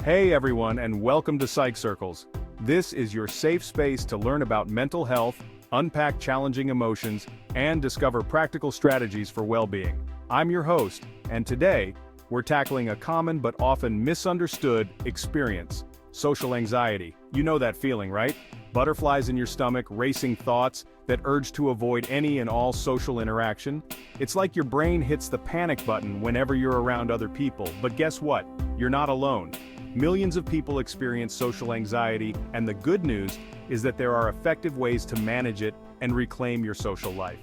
Hey everyone, and welcome to Psych Circles. This is your safe space to learn about mental health, unpack challenging emotions, and discover practical strategies for well-being. I'm your host, and today, we're tackling a common but often misunderstood experience: social anxiety. You know that feeling, right? Butterflies in your stomach, racing thoughts that urge to avoid any and all social interaction. It's like your brain hits the panic button whenever you're around other people, but guess what? You're not alone. Millions of people experience social anxiety, and the good news is that there are effective ways to manage it and reclaim your social life.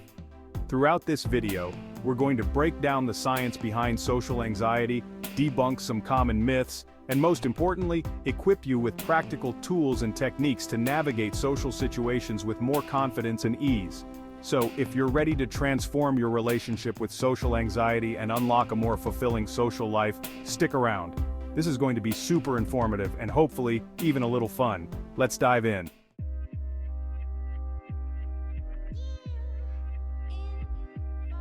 Throughout this video, we're going to break down the science behind social anxiety, debunk some common myths, and most importantly, equip you with practical tools and techniques to navigate social situations with more confidence and ease. So, if you're ready to transform your relationship with social anxiety and unlock a more fulfilling social life, stick around. This is going to be super informative and hopefully even a little fun. Let's dive in.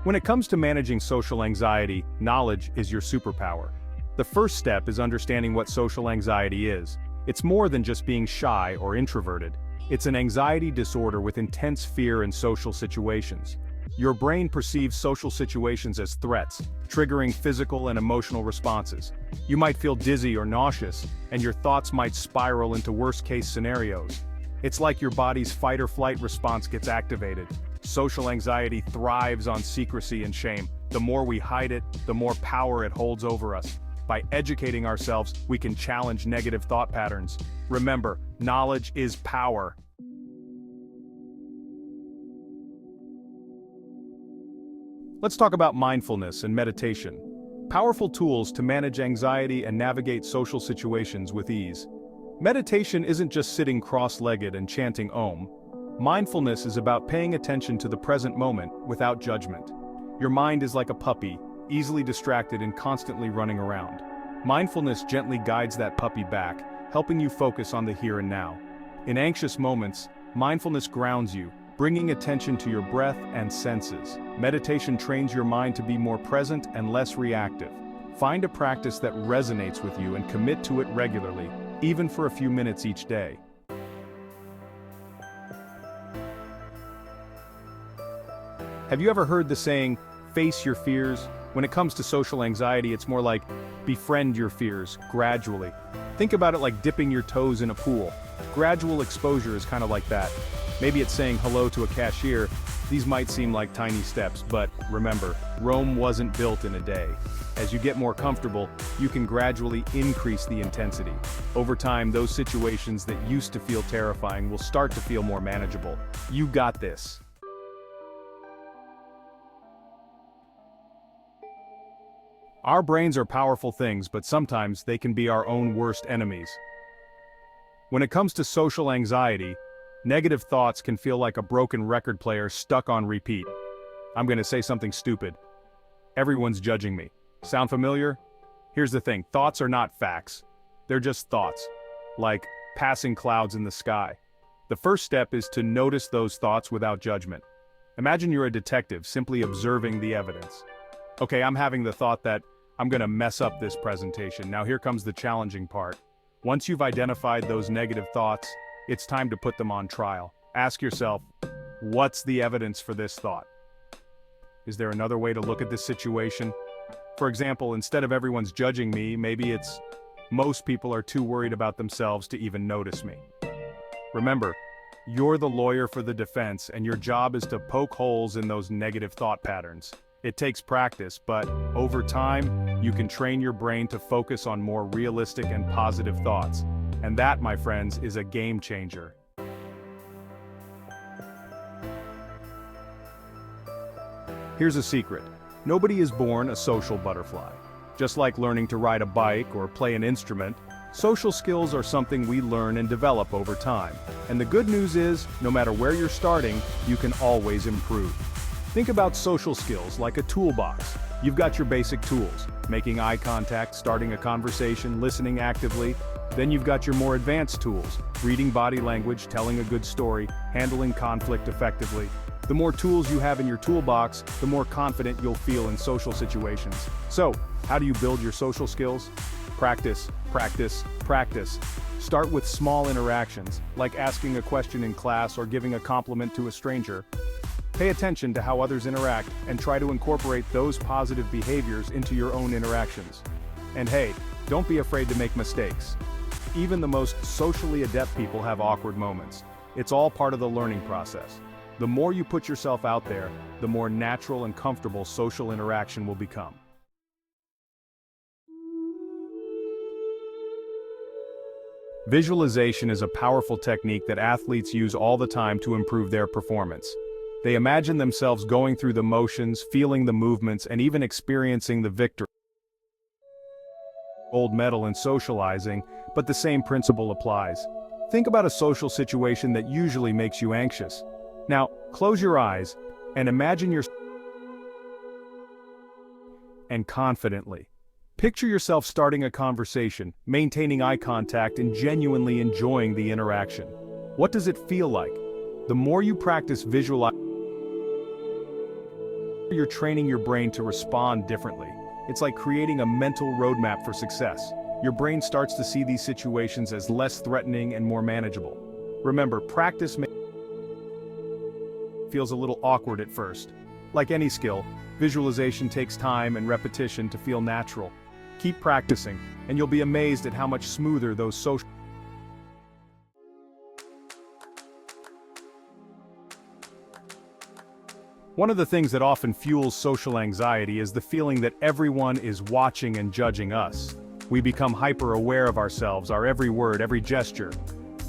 When it comes to managing social anxiety, knowledge is your superpower. The first step is understanding what social anxiety is. It's more than just being shy or introverted. It's an anxiety disorder with intense fear in social situations. Your brain perceives social situations as threats, triggering physical and emotional responses. You might feel dizzy or nauseous, and your thoughts might spiral into worst-case scenarios. It's like your body's fight-or-flight response gets activated. Social anxiety thrives on secrecy and shame. The more we hide it, the more power it holds over us. By educating ourselves, we can challenge negative thought patterns. Remember, knowledge is power. Let's talk about mindfulness and meditation. Powerful tools to manage anxiety and navigate social situations with ease. Meditation isn't just sitting cross-legged and chanting Om. Mindfulness is about paying attention to the present moment without judgment. Your mind is like a puppy, easily distracted and constantly running around. Mindfulness gently guides that puppy back, helping you focus on the here and now. In anxious moments, mindfulness grounds you, bringing attention to your breath and senses. Meditation trains your mind to be more present and less reactive. Find a practice that resonates with you and commit to it regularly, even for a few minutes each day. Have you ever heard the saying, face your fears? When it comes to social anxiety, it's more like, befriend your fears, gradually. Think about it like dipping your toes in a pool. Gradual exposure is kind of like that. Maybe it's saying hello to a cashier. These might seem like tiny steps, but remember, Rome wasn't built in a day. As you get more comfortable, you can gradually increase the intensity. Over time, those situations that used to feel terrifying will start to feel more manageable. You got this. Our brains are powerful things, but sometimes they can be our own worst enemies. When it comes to social anxiety, negative thoughts can feel like a broken record player stuck on repeat. I'm going to say something stupid. Everyone's judging me. Sound familiar? Here's the thing, thoughts are not facts. They're just thoughts, like passing clouds in the sky. The first step is to notice those thoughts without judgment. Imagine you're a detective simply observing the evidence. Okay, I'm having the thought that I'm going to mess up this presentation. Now here comes the challenging part. Once you've identified those negative thoughts, it's time to put them on trial. Ask yourself, what's the evidence for this thought? Is there another way to look at this situation? For example, instead of everyone's judging me, maybe it's most people are too worried about themselves to even notice me. Remember, you're the lawyer for the defense, and your job is to poke holes in those negative thought patterns. It takes practice, but over time, you can train your brain to focus on more realistic and positive thoughts. And that, my friends, is a game changer. Here's a secret. Nobody is born a social butterfly. Just like learning to ride a bike or play an instrument, social skills are something we learn and develop over time. And the good news is, no matter where you're starting, you can always improve. Think about social skills like a toolbox. You've got your basic tools, making eye contact, starting a conversation, listening actively. Then you've got your more advanced tools, reading body language, telling a good story, handling conflict effectively. The more tools you have in your toolbox, the more confident you'll feel in social situations. So, how do you build your social skills? Practice, practice, practice. Start with small interactions, like asking a question in class or giving a compliment to a stranger. Pay attention to how others interact and try to incorporate those positive behaviors into your own interactions. And hey, don't be afraid to make mistakes. Even the most socially adept people have awkward moments. It's all part of the learning process. The more you put yourself out there, the more natural and comfortable social interaction will become. Visualization is a powerful technique that athletes use all the time to improve their performance. They imagine themselves going through the motions, feeling the movements, and even experiencing the victory. Gold medal in socializing, but the same principle applies. Think about a social situation that usually makes you anxious. Now, close your eyes and imagine and confidently. Picture yourself starting a conversation, maintaining eye contact and genuinely enjoying the interaction. What does it feel like? The more you practice visualizing, you're training your brain to respond differently. It's like creating a mental roadmap for success. Your brain starts to see these situations as less threatening and more manageable. Remember, practice feels a little awkward at first. Like any skill, visualization takes time and repetition to feel natural. Keep practicing, and you'll be amazed at how much smoother those social. One of the things that often fuels social anxiety is the feeling that everyone is watching and judging us. We become hyper-aware of ourselves, our every word, every gesture.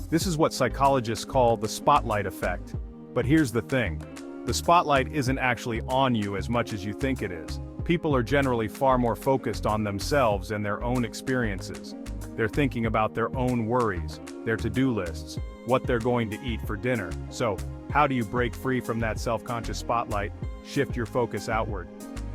This is what psychologists call the spotlight effect. But here's the thing. The spotlight isn't actually on you as much as you think it is. People are generally far more focused on themselves and their own experiences. They're thinking about their own worries, their to-do lists, what they're going to eat for dinner. So, how do you break free from that self-conscious spotlight? Shift your focus outward.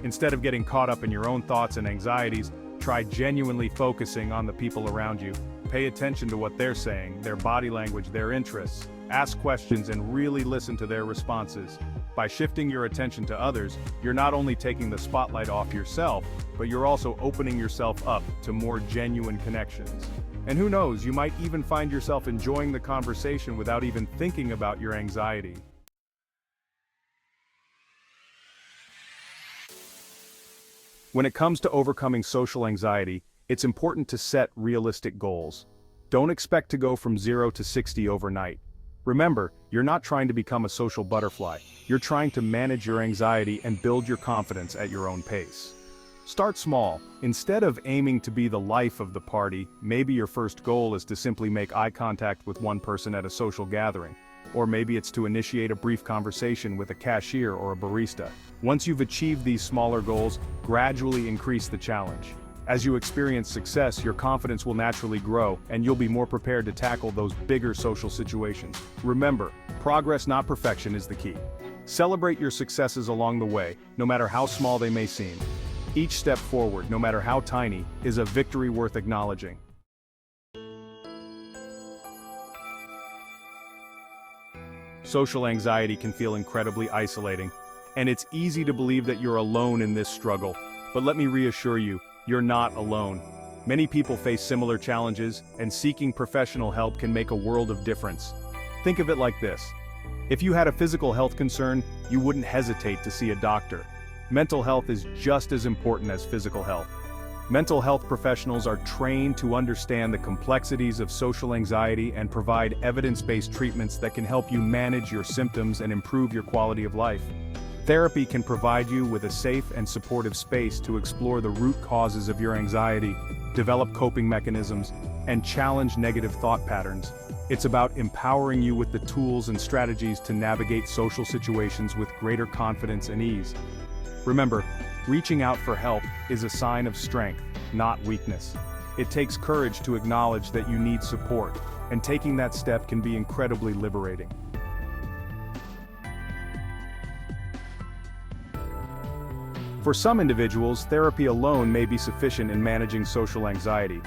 Instead of getting caught up in your own thoughts and anxieties, try genuinely focusing on the people around you. Pay attention to what they're saying, their body language, their interests. Ask questions and really listen to their responses. By shifting your attention to others, you're not only taking the spotlight off yourself, but you're also opening yourself up to more genuine connections. And who knows, you might even find yourself enjoying the conversation without even thinking about your anxiety. When it comes to overcoming social anxiety, it's important to set realistic goals. Don't expect to go from 0 to 60 overnight. Remember, you're not trying to become a social butterfly. You're trying to manage your anxiety and build your confidence at your own pace. Start small. Instead of aiming to be the life of the party, maybe your first goal is to simply make eye contact with one person at a social gathering. Or maybe it's to initiate a brief conversation with a cashier or a barista. Once you've achieved these smaller goals, gradually increase the challenge. As you experience success, your confidence will naturally grow, and you'll be more prepared to tackle those bigger social situations. Remember, progress, not perfection, is the key. Celebrate your successes along the way, no matter how small they may seem. Each step forward, no matter how tiny, is a victory worth acknowledging. Social anxiety can feel incredibly isolating, and it's easy to believe that you're alone in this struggle. But let me reassure you, you're not alone. Many people face similar challenges, and seeking professional help can make a world of difference. Think of it like this. If you had a physical health concern, you wouldn't hesitate to see a doctor. Mental health is just as important as physical health. Mental health professionals are trained to understand the complexities of social anxiety and provide evidence-based treatments that can help you manage your symptoms and improve your quality of life. Therapy can provide you with a safe and supportive space to explore the root causes of your anxiety, develop coping mechanisms, and challenge negative thought patterns. It's about empowering you with the tools and strategies to navigate social situations with greater confidence and ease. Remember, reaching out for help is a sign of strength, not weakness. It takes courage to acknowledge that you need support, and taking that step can be incredibly liberating. For some individuals, therapy alone may be sufficient in managing social anxiety.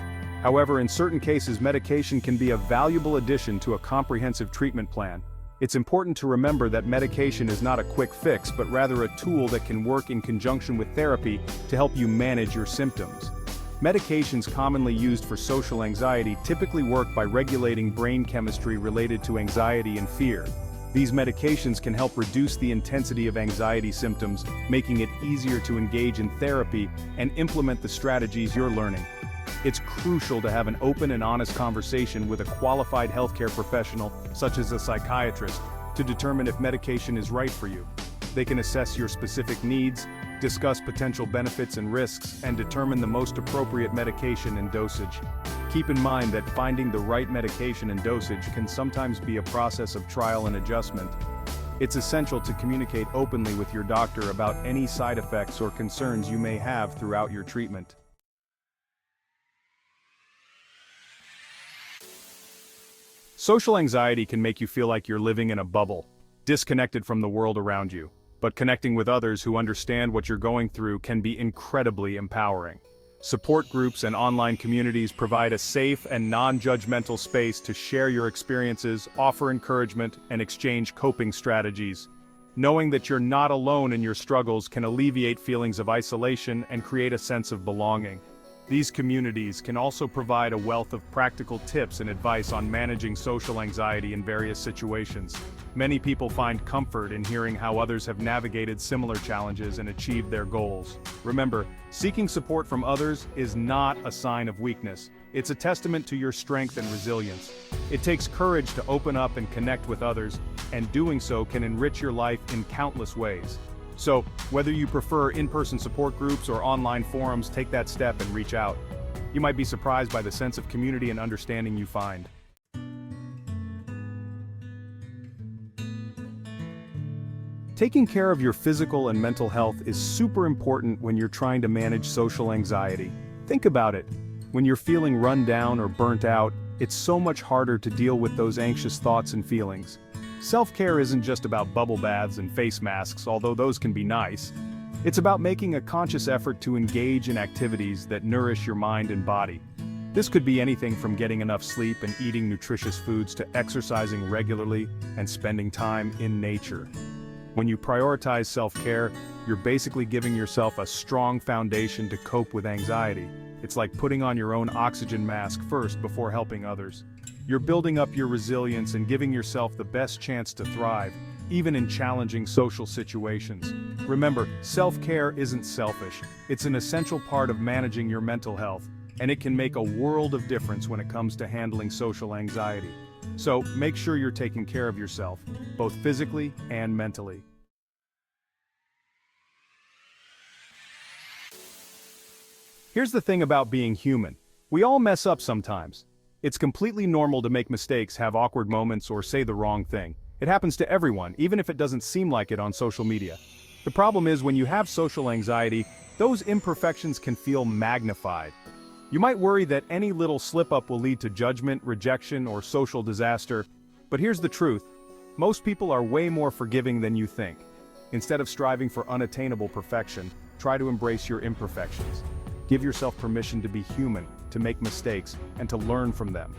However, in certain cases, medication can be a valuable addition to a comprehensive treatment plan. It's important to remember that medication is not a quick fix, but rather a tool that can work in conjunction with therapy to help you manage your symptoms. Medications commonly used for social anxiety typically work by regulating brain chemistry related to anxiety and fear. These medications can help reduce the intensity of anxiety symptoms, making it easier to engage in therapy and implement the strategies you're learning. It's crucial to have an open and honest conversation with a qualified healthcare professional, such as a psychiatrist, to determine if medication is right for you. They can assess your specific needs, discuss potential benefits and risks, and determine the most appropriate medication and dosage. Keep in mind that finding the right medication and dosage can sometimes be a process of trial and adjustment. It's essential to communicate openly with your doctor about any side effects or concerns you may have throughout your treatment. Social anxiety can make you feel like you're living in a bubble, disconnected from the world around you. But connecting with others who understand what you're going through can be incredibly empowering. Support groups and online communities provide a safe and non-judgmental space to share your experiences, offer encouragement, and exchange coping strategies. Knowing that you're not alone in your struggles can alleviate feelings of isolation and create a sense of belonging. These communities can also provide a wealth of practical tips and advice on managing social anxiety in various situations. Many people find comfort in hearing how others have navigated similar challenges and achieved their goals. Remember, seeking support from others is not a sign of weakness. It's a testament to your strength and resilience. It takes courage to open up and connect with others, and doing so can enrich your life in countless ways. So, whether you prefer in-person support groups or online forums, take that step and reach out. You might be surprised by the sense of community and understanding you find. Taking care of your physical and mental health is super important when you're trying to manage social anxiety. Think about it. When you're feeling run down or burnt out, it's so much harder to deal with those anxious thoughts and feelings. Self-care isn't just about bubble baths and face masks, although those can be nice. It's about making a conscious effort to engage in activities that nourish your mind and body. This could be anything from getting enough sleep and eating nutritious foods to exercising regularly and spending time in nature. When you prioritize self-care, you're basically giving yourself a strong foundation to cope with anxiety. It's like putting on your own oxygen mask first before helping others. You're building up your resilience and giving yourself the best chance to thrive, even in challenging social situations. Remember, self-care isn't selfish. It's an essential part of managing your mental health, and it can make a world of difference when it comes to handling social anxiety. So, make sure you're taking care of yourself, both physically and mentally. Here's the thing about being human. We all mess up sometimes. It's completely normal to make mistakes, have awkward moments, or say the wrong thing. It happens to everyone, even if it doesn't seem like it on social media. The problem is when you have social anxiety, those imperfections can feel magnified. You might worry that any little slip-up will lead to judgment, rejection, or social disaster. But here's the truth. Most people are way more forgiving than you think. Instead of striving for unattainable perfection, try to embrace your imperfections. Give yourself permission to be human, to make mistakes, and to learn from them.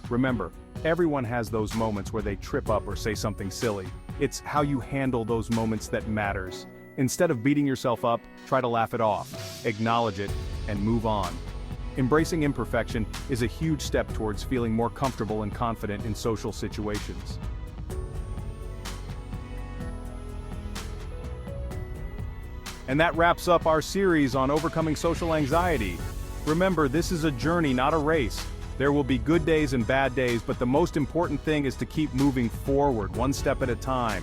Remember, everyone has those moments where they trip up or say something silly. It's how you handle those moments that matters. Instead of beating yourself up, try to laugh it off, acknowledge it, and move on. Embracing imperfection is a huge step towards feeling more comfortable and confident in social situations. And that wraps up our series on overcoming social anxiety. Remember, this is a journey, not a race. There will be good days and bad days, but the most important thing is to keep moving forward, one step at a time.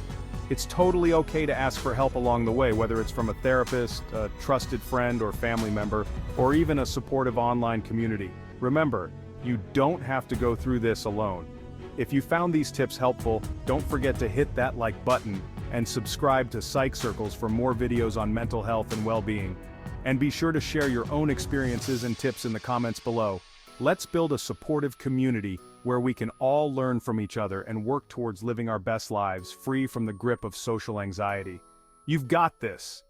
It's totally okay to ask for help along the way, whether it's from a therapist, a trusted friend or family member, or even a supportive online community. Remember, you don't have to go through this alone. If you found these tips helpful, don't forget to hit that like button and subscribe to Psych Circles for more videos on mental health and well-being. And be sure to share your own experiences and tips in the comments below. Let's build a supportive community where we can all learn from each other and work towards living our best lives free from the grip of social anxiety. You've got this.